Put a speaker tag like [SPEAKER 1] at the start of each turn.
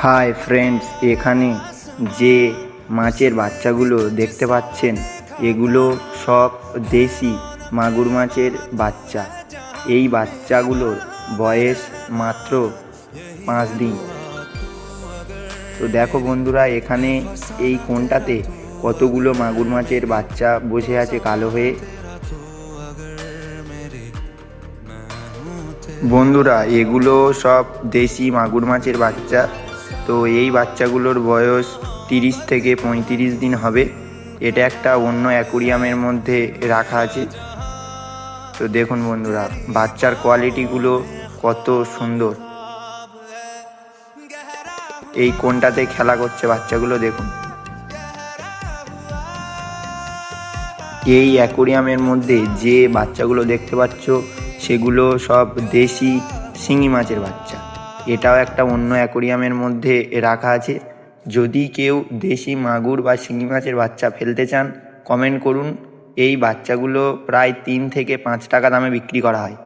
[SPEAKER 1] Hi friends, এখানে যে মাছের বাচ্চাগুলো দেখতে পাচ্ছেন এগুলো সব দেশি মাগুর মাছের বাচ্চা। এই বাচ্চাগুলোর বয়স মাত্র 5 দিন। তো দেখো বন্ধুরা, এখানে এই কোণটাতে কতগুলো মাগুর মাছের বাচ্চা বসে আছে কালো হয়ে। বন্ধুরা, এগুলো সব দেশি মাগুর মাছের বাচ্চা। তো এই বাচ্চাগুলোর বয়স 30 থেকে 35 দিন হবে। এটা একটা অন্য অ্যাকুরিয়ামের মধ্যে রাখা আছে। তো দেখুন বন্ধুরা, বাচ্চার কোয়ালিটিগুলো কত সুন্দর। এই কোণটাতে খেলা করছে বাচ্চাগুলো, দেখুন। এই অ্যাকুরিয়ামের মধ্যে যে বাচ্চাগুলো দেখতে পাচ্ছ সেগুলো সব দেশি শিঙি মাছের বাচ্চা। এটাও একটা অন্য অ্যাকুরিয়ামের মধ্যে রাখা আছে। যদি কেউ দেশি মাগুর বা শিঙি মাছের বাচ্চা ফেলতে চান, কমেন্ট করুন। এই বাচ্চাগুলো প্রায় 3 থেকে 5 টাকা দামে বিক্রি করা হয়।